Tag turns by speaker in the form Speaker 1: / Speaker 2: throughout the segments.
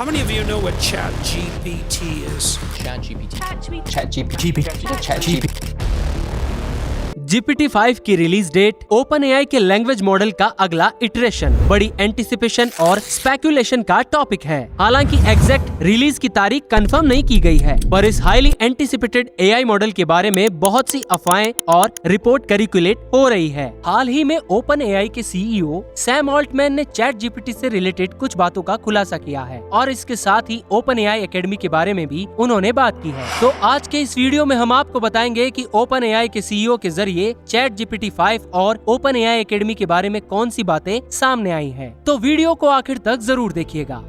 Speaker 1: How many of you know what ChatGPT is?
Speaker 2: ChatGPT GPT-5 की release date, OpenAI के language model का अगला iteration, बड़ी anticipation और स्पेकुलेशन का टॉपिक है। हालांकि एग्जैक्ट रिलीज की तारीख कंफर्म नहीं की गई है, पर इस हाईली एंटिसिपेटेड AI मॉडल के बारे में बहुत सी अफवाहें और रिपोर्ट कैलकुलेट हो रही है। हाल ही में OpenAI के CEO सैम ऑल्टमैन ने ChatGPT से रिलेटेड कुछ बातों का खुलासा किया है और इसके साथ ही OpenAI एकेडमी के बारे में भी उन्होंने बात की है। तो आज के इस वीडियो में हम आपको बताएंगे कि OpenAI के CEO के जरिए ChatGPT-5 और OpenAI एकेडमी के बारे में कौन सी बातें सामने आई हैं। तो वीडियो को आखिर तक जरूर देखिएगा।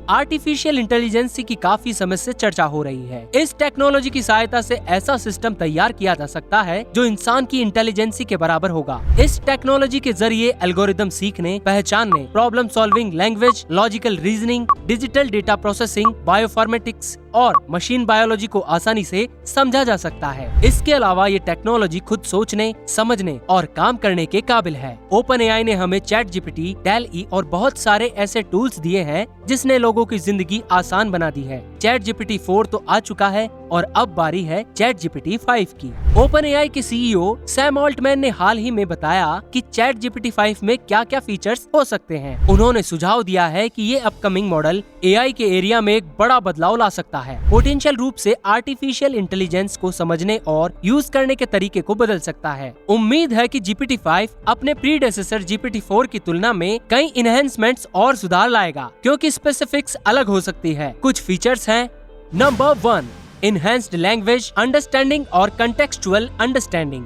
Speaker 2: आर्टिफिशियल इंटेलिजेंस की काफी समय से चर्चा हो रही है। इस टेक्नोलॉजी की सहायता से ऐसा सिस्टम तैयार किया जा सकता है जो इंसान की इंटेलिजेंसी के बराबर होगा। इस टेक्नोलॉजी के जरिए एल्गोरिदम सीखने, पहचानने, problem solving, language, logical reasoning, digital data processing, bioinformatics और मशीन बायोलॉजी को आसानी से समझा जा सकता है। इसके अलावा ये टेक्नोलॉजी खुद सोचने, समझने और काम करने के काबिल है। OpenAI ने हमें ChatGPT, DALL-E और बहुत सारे ऐसे टूल्स दिए हैं जिसने लोगों की जिंदगी आसान बना दी है। ChatGPT 4 तो आ चुका है और अब बारी है ChatGPT-5 की। OpenAI के CEO सैम ऑल्टमैन ने हाल ही में बताया कि ChatGPT-5 में क्या क्या फीचर्स हो सकते हैं। उन्होंने सुझाव दिया है कि ये अपकमिंग मॉडल AI के एरिया में एक बड़ा बदलाव ला सकता है। पोटेंशियल रूप से आर्टिफिशियल इंटेलिजेंस को समझने और यूज करने के तरीके को बदल सकता है। उम्मीद है कि GPT-5 अपने प्रीडेसेसर GPT-4 की तुलना में कई इनहेंसमेंट्स और सुधार लाएगा, क्योंकि स्पेसिफिक्स अलग हो सकती है। कुछ फीचर्स हैं। नंबर 1, Enhanced लैंग्वेज अंडरस्टैंडिंग और कंटेक्सचुअल अंडरस्टैंडिंग।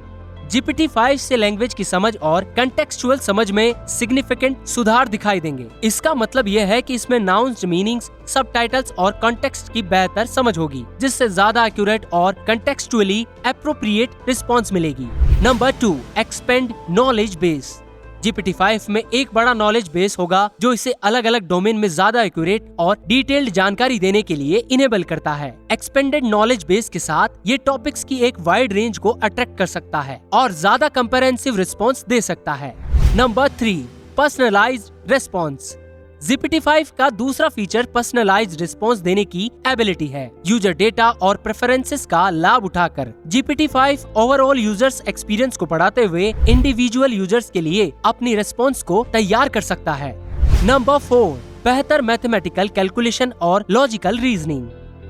Speaker 2: GPT-5 से लैंग्वेज की समझ और कंटेक्सचुअल समझ में सिग्निफिकेंट सुधार दिखाई देंगे। इसका मतलब यह है कि इसमें नाउन्स, मीनिंग्स, सबटाइटल्स और कॉन्टेक्स्ट की बेहतर समझ होगी, जिससे ज्यादा एक्यूरेट और कंटेक्सचुअली एप्रोप्रिएट रिस्पॉन्स मिलेगी। Number 2, expand knowledge base. GPT-5 में एक बड़ा नॉलेज बेस होगा जो इसे अलग अलग डोमेन में ज्यादा एक्यूरेट और डिटेल्ड जानकारी देने के लिए इनेबल करता है। एक्सपेंडेड नॉलेज बेस के साथ ये टॉपिक्स की एक वाइड रेंज को अट्रैक्ट कर सकता है और ज्यादा कंप्रेहेंसिव रिस्पॉन्स दे सकता है। Number 3, personalised response. GPT-5 का दूसरा फीचर पर्सनलाइज्ड रिस्पॉन्स देने की एबिलिटी है। यूजर डेटा और प्रेफरेंसेस का लाभ उठाकर GPT-5 ओवरऑल यूजर्स एक्सपीरियंस को बढ़ाते हुए इंडिविजुअल यूजर्स के लिए अपनी रिस्पॉन्स को तैयार कर सकता है। नंबर 4, बेहतर मैथमेटिकल कैलकुलेशन और लॉजिकल रीजनिंग।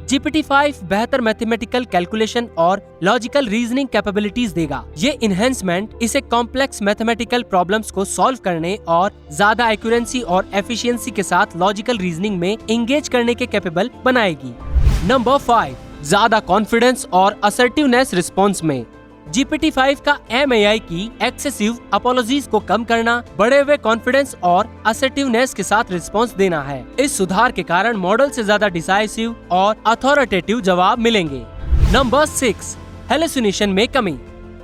Speaker 2: GPT-5 बेहतर मैथमेटिकल कैलकुलेशन और लॉजिकल रीजनिंग कैपेबिलिटीज देगा। ये इन्हेंसमेंट इसे कॉम्प्लेक्स मैथमेटिकल प्रॉब्लम्स को सॉल्व करने और ज्यादा एक्यूरेंसी और एफिशिएंसी के साथ लॉजिकल रीजनिंग में एंगेज करने के कैपेबल बनाएगी। नंबर 5, ज्यादा कॉन्फिडेंस और असर्टिवनेस रिस्पॉन्स में। GPT-5 का MAI की एक्सेसिव अपोलॉजीज को कम करना, बढ़े हुए कॉन्फिडेंस और असर्टिवनेस के साथ रिस्पॉन्स देना है। इस सुधार के कारण मॉडल से ज्यादा डिसाइसिव और अथॉरिटेटिव जवाब मिलेंगे। नंबर 6, हेलुसिनेशन में कमी।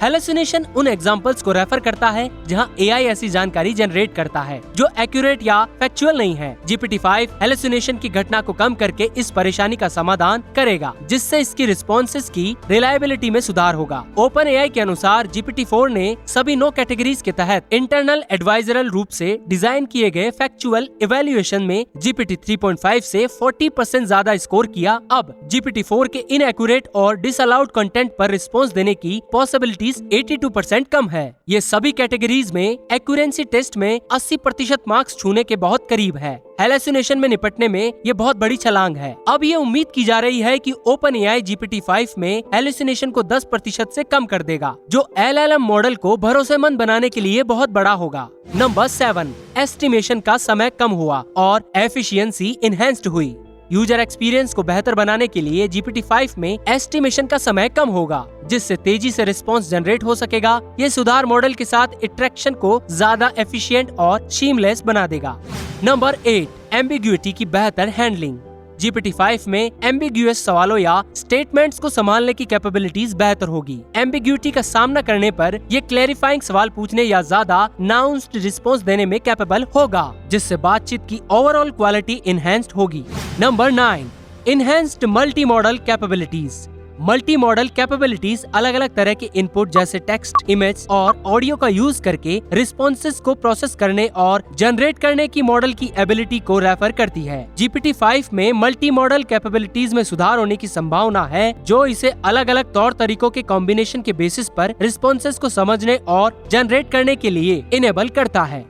Speaker 2: हेलुसिनेशन उन एग्जाम्पल्स को रेफर करता है जहां AI ऐसी जानकारी जनरेट करता है जो एक्यूरेट या फैक्चुअल नहीं है। GPT-5 हेलुसिनेशन की घटना को कम करके इस परेशानी का समाधान करेगा, जिससे इसकी रिस्पॉन्सेस की रिलायबिलिटी में सुधार होगा। OpenAI के अनुसार GPT-4 ने सभी 9 कैटेगरीज के तहत इंटरनल एडवाइजरल रूप से डिजाइन किए गए फैक्चुअल इवेल्युएशन में GPT 3.5 से 40% ज्यादा स्कोर किया। अब GPT-4 के इनएक्यूरेट और डिसअलाउड कंटेंट पर रिस्पॉन्स देने की पॉसिबिलिटी 82% कम है। ये सभी कैटेगरीज में एक्यूरेंसी टेस्ट में 80% मार्क्स छूने के बहुत करीब है। हेलुसिनेशन में निपटने में ये बहुत बड़ी छलांग है। अब ये उम्मीद की जा रही है कि OpenAI GPT-5 में हेलुसिनेशन को 10% से कम कर देगा, जो LLM मॉडल को भरोसेमंद बनाने के लिए बहुत बड़ा होगा। नंबर 7, एस्टिमेशन का समय कम हुआ और एफिशिएंसी इनहेंस्ड हुई। यूजर एक्सपीरियंस को बेहतर बनाने के लिए GPT-5 में एस्टिमेशन का समय कम होगा, जिससे तेजी से रिस्पॉन्स जनरेट हो सकेगा। ये सुधार मॉडल के साथ इंटरेक्शन को ज्यादा एफिशिएंट और सीमलेस बना देगा। नंबर 8, एम्बिग्युइटी की बेहतर हैंडलिंग। GPT-5 में एम्बिग्यूअस सवालों या स्टेटमेंट्स को संभालने की कैपेबिलिटीज बेहतर होगी। एम्बिग्यूटी का सामना करने पर ये क्लैरिफाइंग सवाल पूछने या ज्यादा नाउंस्ड रिस्पॉन्स देने में कैपेबल होगा, जिससे बातचीत की ओवरऑल क्वालिटी इनहेंस्ड होगी। Number 9, enhanced multi modal capabilities. Multi modal capabilities अलग अलग तरह के इनपुट जैसे टेक्स्ट, इमेज और ऑडियो का यूज करके रिस्पॉन्सेस को प्रोसेस करने और जनरेट करने की मॉडल की एबिलिटी को रेफर करती है। GPT-5 में मल्टी मॉडल कैपेबिलिटीज में सुधार होने की संभावना है, जो इसे अलग अलग तौर तरीकों के कॉम्बिनेशन के बेसिस पर रिस्पॉन्सेस को समझने और जनरेट करने के लिए इनेबल करता है।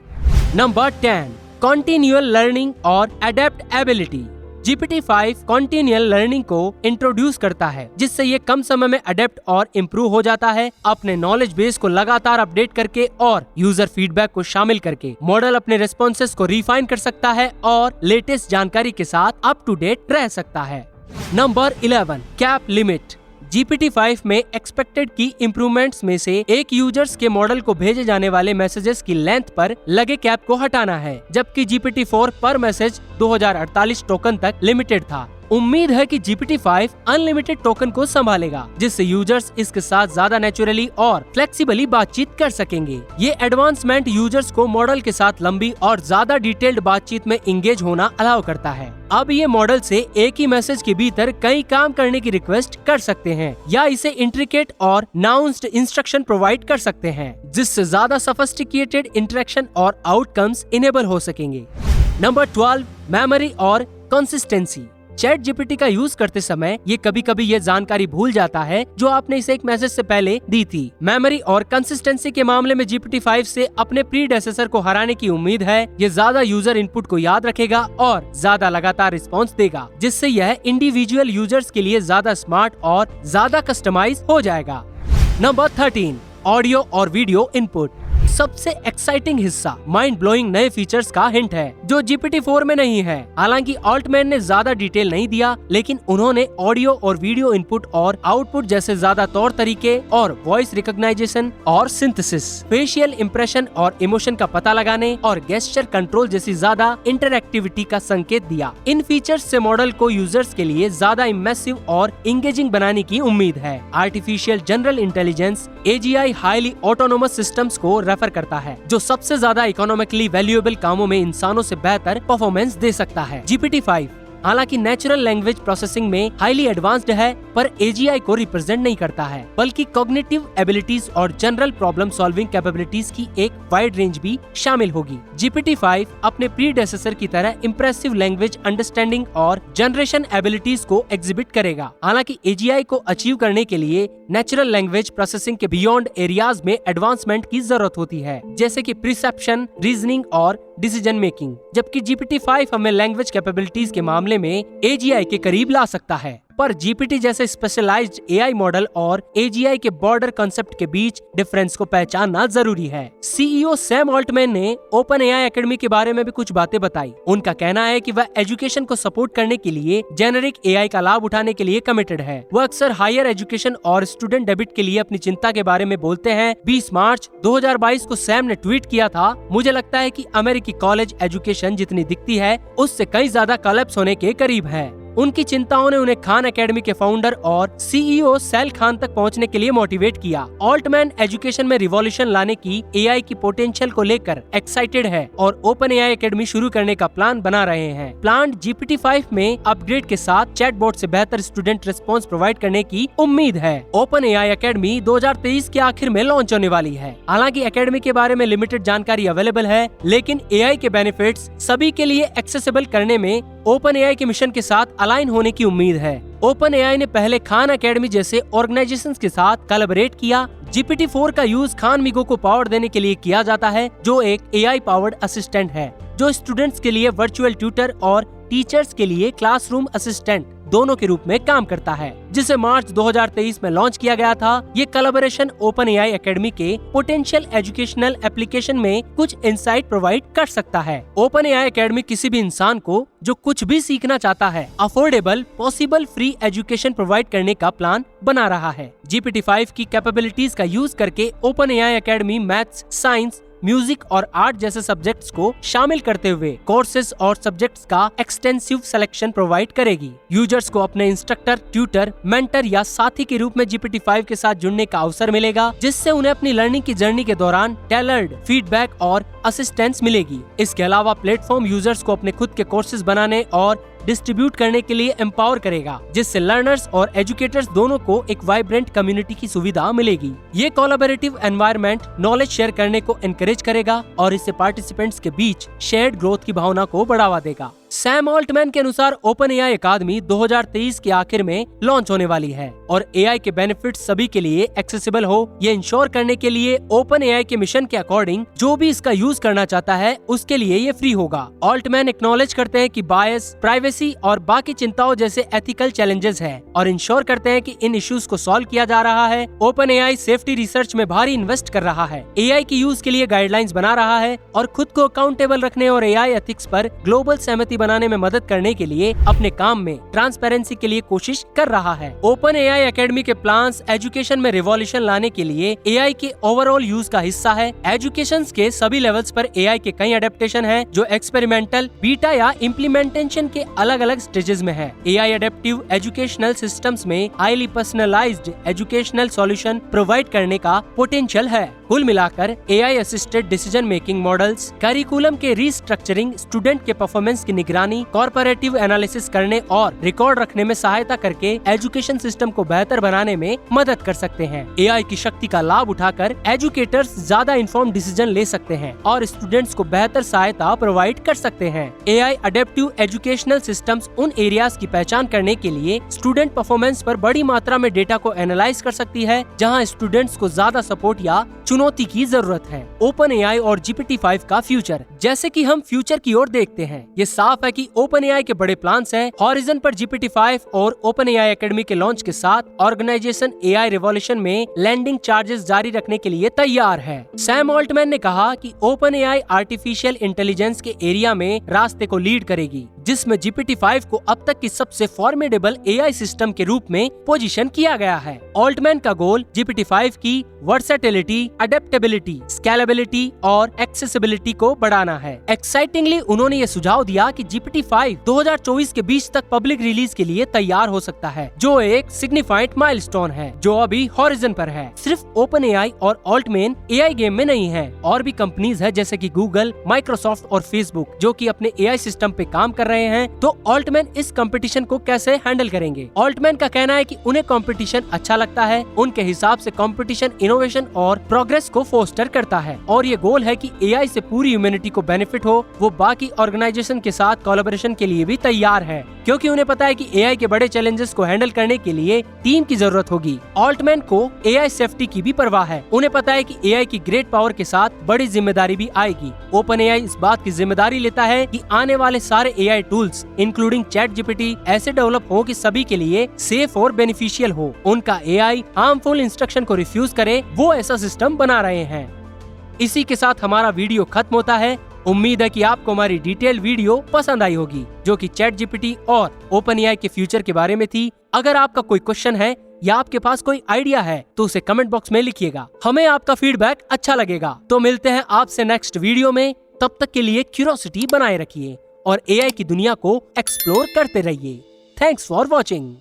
Speaker 2: नंबर 10, कॉन्टिन्यूअल लर्निंग और adapt ability. GPT-5 continual learning को इंट्रोड्यूस करता है, जिससे ये कम समय में अडेप्ट और इम्प्रूव हो जाता है। अपने नॉलेज बेस को लगातार अपडेट करके और यूजर फीडबैक को शामिल करके मॉडल अपने रिस्पॉन्सेस को रिफाइन कर सकता है और लेटेस्ट जानकारी के साथ अप टू डेट रह सकता है। Number 11, cap limit. GPT-5 में एक्सपेक्टेड की इम्प्रूवमेंट्स में से एक यूजर्स के मॉडल को भेजे जाने वाले मैसेजेस की लेंथ पर लगे कैप को हटाना है, जबकि GPT-4 पर मैसेज 2048 टोकन तक लिमिटेड था। उम्मीद है कि GPT-5 अनलिमिटेड टोकन को संभालेगा, जिससे यूजर्स इसके साथ ज्यादा नेचुरली और फ्लेक्सिबली बातचीत कर सकेंगे। ये एडवांसमेंट यूजर्स को मॉडल के साथ लंबी और ज्यादा डिटेल्ड बातचीत में इंगेज होना अलाउ करता है। अब ये मॉडल से एक ही मैसेज के भीतर कई काम करने की रिक्वेस्ट कर सकते हैं या इसे इंट्रिकेट और नाउंस्ड इंस्ट्रक्शन प्रोवाइड कर सकते हैं, जिससे ज्यादा सोफिस्टिकेटेड इंटरेक्शन और आउटकम्स इनेबल हो सकेंगे। नंबर 12, मेमोरी और कंसिस्टेंसी। ChatGPT का यूज करते समय ये कभी कभी ये जानकारी भूल जाता है जो आपने इसे एक मैसेज से पहले दी थी। मेमोरी और कंसिस्टेंसी के मामले में GPT-5 से अपने प्रीडेसेसर को हराने की उम्मीद है। ये ज्यादा यूजर इनपुट को याद रखेगा और ज्यादा लगातार रिस्पॉन्स देगा, जिससे यह इंडिविजुअल यूजर्स के लिए ज्यादा स्मार्ट और ज्यादा कस्टमाइज हो जाएगा। नंबर 13, ऑडियो और वीडियो इनपुट। सबसे एक्साइटिंग हिस्सा माइंड ब्लोइंग नए फीचर्स का हिंट है, जो GPT-4 में नहीं है। हालांकि ऑल्टमैन ने ज्यादा डिटेल नहीं दिया, लेकिन उन्होंने ऑडियो और वीडियो इनपुट और आउटपुट जैसे ज्यादा तौर तरीके और वॉइस रिकॉग्नाइजेशन और सिंथेसिस, फेशियल इंप्रेशन और इमोशन का पता लगाने और गेस्चर कंट्रोल जैसी ज्यादा इंटरएक्टिविटी का संकेत दिया। इन फीचर्स से मॉडल को यूजर्स के लिए ज्यादा इमर्सिव और इंगेजिंग बनाने की उम्मीद है। Artificial general intelligence AGI highly autonomous systems को रेफर करता है, जो सबसे ज्यादा इकोनॉमिकली वैल्यूएबल कामों में इंसानों से बेहतर परफॉर्मेंस दे सकता है। GPT-5 हालांकि नेचुरल लैंग्वेज प्रोसेसिंग में हाईली एडवांस्ड है, पर AGI को रिप्रेजेंट नहीं करता है, बल्कि कॉग्निटिव एबिलिटीज और जनरल प्रॉब्लम सॉल्विंग कैपेबिलिटीज की एक वाइड रेंज भी शामिल होगी। GPT-5 अपने प्रीडेसेसर की तरह इम्प्रेसिव लैंग्वेज अंडरस्टैंडिंग और जनरेशन एबिलिटीज को एग्जिबिट करेगा। हालांकि AGI को अचीव करने के लिए नेचुरल लैंग्वेज प्रोसेसिंग के बियॉन्ड एरियाज में एडवांसमेंट की जरूरत होती है, जैसे कि प्रिसेप्शन, रीजनिंग और डिसीजन मेकिंग, जबकि GPT-5 हमें लैंग्वेज कैपेबिलिटीज के मामले में AGI के करीब ला सकता है। पर GPT जैसे स्पेशलाइज्ड AI मॉडल और AGI के बॉर्डर कॉन्सेप्ट के बीच डिफरेंस को पहचानना जरूरी है। CEO सैम ऑल्टमैन ने OpenAI एकेडमी के बारे में भी कुछ बातें बताई। उनका कहना है कि वह एजुकेशन को सपोर्ट करने के लिए जेनेरिक AI का लाभ उठाने के लिए कमिटेड है। वह अक्सर हायर एजुकेशन और स्टूडेंट डेबिट के लिए अपनी चिंता के बारे में बोलते हैं। 20 मार्च 2022 को सैम ने ट्वीट किया था, मुझे लगता है कि अमेरिकी कॉलेज एजुकेशन जितनी दिखती है उससे कई ज्यादा कोलैप्स होने के करीब है। उनकी चिंताओं ने उन्हें खान एकेडमी के फाउंडर और CEO सैल खान तक पहुंचने के लिए मोटिवेट किया। ऑल्टमैन एजुकेशन में रिवॉल्यूशन लाने की AI की पोटेंशियल को लेकर एक्साइटेड है और OpenAI एकेडमी शुरू करने का प्लान बना रहे हैं। प्लान GPT-5 में अपग्रेड के साथ चैटबॉट से बेहतर स्टूडेंट रिस्पॉन्स प्रोवाइड करने की उम्मीद है। OpenAI एकेडमी 2023 के आखिर में लॉन्च होने वाली है। हालांकि एकेडमी के बारे में लिमिटेड जानकारी अवेलेबल है, लेकिन AI के बेनिफिट्स सभी के लिए एक्सेसिबल करने में OpenAI के मिशन के साथ अलाइन होने की उम्मीद है। OpenAI ने पहले खान एकेडमी जैसे ऑर्गेनाइजेशंस के साथ कोलैबोरेट किया। GPT-4 का यूज खान मिगो को पावर देने के लिए किया जाता है, जो एक AI पावर्ड असिस्टेंट है, जो स्टूडेंट्स के लिए वर्चुअल ट्यूटर और टीचर्स के लिए क्लासरूम असिस्टेंट दोनों के रूप में काम करता है, जिसे मार्च 2023 में लॉन्च किया गया था। ये कोलैबोरेशन OpenAI एकेडमी के पोटेंशियल एजुकेशनल एप्लीकेशन में कुछ इंसाइट प्रोवाइड कर सकता है। OpenAI एकेडमी किसी भी इंसान को जो कुछ भी सीखना चाहता है affordable, possible, free education provide करने का प्लान बना रहा है। GPT-5 की कैपेबिलिटीज का यूज करके OpenAI academy maths, science, music और आर्ट जैसे सब्जेक्ट्स को शामिल करते हुए कोर्सेज और सब्जेक्ट्स का एक्सटेंसिव सिलेक्शन प्रोवाइड करेगी। यूजर्स को अपने इंस्ट्रक्टर, ट्यूटर, मेंटर या साथी के रूप में GPT-5 के साथ जुड़ने का अवसर मिलेगा, जिससे उन्हें अपनी लर्निंग की जर्नी के दौरान टेलर्ड फीडबैक और असिस्टेंस मिलेगी। इसके अलावा प्लेटफॉर्म यूजर्स को अपने खुद के कोर्सेज बनाने और डिस्ट्रीब्यूट करने के लिए एम्पावर करेगा, जिससे लर्नर्स और एजुकेटर्स दोनों को एक वाइब्रेंट कम्युनिटी की सुविधा मिलेगी। ये कोलैबोरेटिव एनवायरनमेंट नॉलेज शेयर करने को एनकरेज करेगा और इससे पार्टिसिपेंट्स के बीच शेयर्ड ग्रोथ की भावना को बढ़ावा देगा। सैम ऑल्टमैन के अनुसार ओपन एआई अकादमी 2023 के आखिर में लॉन्च होने वाली है और एआई के बेनिफिट्स सभी के लिए एक्सेसिबल हो, ये इंश्योर करने के लिए ओपन एआई के मिशन के अकॉर्डिंग जो भी इसका यूज करना चाहता है उसके लिए ये फ्री होगा। ऑल्टमैन एक्नॉलेज करते हैं कि बायस, प्राइवेसी और बाकी चिंताओं जैसे एथिकल चैलेंजेस हैं और इंश्योर करते हैं कि इन इश्यूज को सॉल्व किया जा रहा है। ओपन एआई सेफ्टी रिसर्च में भारी इन्वेस्ट कर रहा है, एआई की यूज के लिए गाइडलाइंस बना रहा है और खुद को अकाउंटेबल रखने और एआई एथिक्स पर ग्लोबल सहमति बनाने में मदद करने के लिए अपने काम में ट्रांसपेरेंसी के लिए कोशिश कर रहा है। ओपन एआई एकेडमी के प्लान्स एजुकेशन में रिवॉल्यूशन लाने के लिए एआई के ओवरऑल यूज का हिस्सा है। एजुकेशन के सभी लेवल्स पर एआई के कई एडेप्टेशन हैं जो एक्सपेरिमेंटल, बीटा या इम्प्लीमेंटेशन के अलग अलग स्टेजेस में है। एआई एडेप्टिव एजुकेशनल सिस्टम्स में highly personalised educational solution provide करने का पोटेंशियल है। कुल मिलाकर AI assisted decision making models, curriculum के रीस्ट्रक्चरिंग, स्टूडेंट के परफॉर्मेंस की निगरानी, कॉर्पोरेटिव एनालिसिस करने और रिकॉर्ड रखने में सहायता करके एजुकेशन सिस्टम को बेहतर बनाने में मदद कर सकते हैं। एआई की शक्ति का लाभ उठाकर एजुकेटर्स ज्यादा इन्फॉर्म्ड डिसीजन ले सकते हैं और स्टूडेंट्स को बेहतर सहायता प्रोवाइड कर सकते हैं। एआई अडेप्टिव एजुकेशनल सिस्टम्स उन एरियाज की पहचान करने के लिए स्टूडेंट परफॉर्मेंस पर बड़ी मात्रा में डेटा को एनालाइज कर सकती है जहां स्टूडेंट्स को ज्यादा सपोर्ट या चुनौती की जरूरत है। ओपन एआई और GPT-5 का फ्यूचर। जैसे कि हम फ्यूचर की ओर देखते हैं, ये साफ है कि ओपन एआई के बड़े प्लान्स हैं। हॉरिजन पर GPT-5 और ओपन एआई एकेडमी के लॉन्च के साथ ऑर्गेनाइजेशन एआई रिवॉल्यूशन में लैंडिंग चार्जेस जारी रखने के लिए तैयार है। सैम ऑल्टमैन ने कहा कि ओपन एआई आर्टिफिशियल इंटेलिजेंस के एरिया में रास्ते को लीड करेगी, जिसमें GPT-5 को अब तक की सबसे फॉर्मिडेबल एआई सिस्टम के रूप में पोजीशन किया गया है। ऑल्टमैन का गोल GPT-5 की वर्सेटिलिटी, अडेप्टेबिलिटी, स्केलेबिलिटी और एक्सेसिबिलिटी को बढ़ाना है। एक्साइटिंगली उन्होंने ये सुझाव दिया कि GPT-5 2024 के बीच तक पब्लिक रिलीज के लिए तैयार हो सकता है, जो एक सिग्निफाइंट माइलस्टोन है जो अभी हॉरिजन पर है। सिर्फ ओपन एआई और ऑल्टमैन एआई गेम में नहीं है, और भी कंपनीज है जैसे कि गूगल, माइक्रोसॉफ्ट और फेसबुक जो कि अपने एआई सिस्टम पे काम कर रहे हैं। तो ऑल्टमैन इस कंपटीशन को कैसे हैंडल करेंगे? ऑल्टमैन का कहना है कि उन्हें कंपटीशन अच्छा लगता है। उनके हिसाब से कंपटीशन इनोवेशन और प्रोग्रेस को फोस्टर करता है और ये गोल है कि एआई से पूरी ह्यूमैनिटी को बेनिफिट हो। वो बाकी ऑर्गेनाइजेशन के साथ कोलैबोरेशन के लिए भी तैयार है, क्योंकि उन्हें पता है कि एआई के बड़े चैलेंजेस को हैंडल करने के लिए टीम की जरूरत होगी। ऑल्टमैन को एआई सेफ्टी की भी परवाह है। उन्हें पता है कि एआई की ग्रेट पावर के साथ बड़ी जिम्मेदारी भी आएगी। ओपन एआई इस बात की जिम्मेदारी लेता है कि आने वाले सारे एआई टूल्स इंक्लूडिंग ChatGPT ऐसे डेवलप हो कि सभी के लिए सेफ और बेनिफिशियल हो। उनका एआई हार्मफुल इंस्ट्रक्शन को रिफ्यूज करे, वो ऐसा सिस्टम बना रहे हैं। इसी के साथ हमारा वीडियो खत्म होता है। उम्मीद है कि आपको हमारी डिटेल वीडियो पसंद आई होगी, जो कि ChatGPT और ओपन एआई के फ्यूचर के बारे में थी। अगर आपका कोई क्वेश्चन है या आपके पास कोई आइडिया है तो उसे कमेंट बॉक्स में लिखिएगा। हमें आपका फीडबैक अच्छा लगेगा। तो मिलते हैं आपसे नेक्स्ट वीडियो में। तब तक के लिए क्यूरियोसिटी बनाए रखिए और एआई की दुनिया को एक्सप्लोर करते रहिए। Thanks for watching.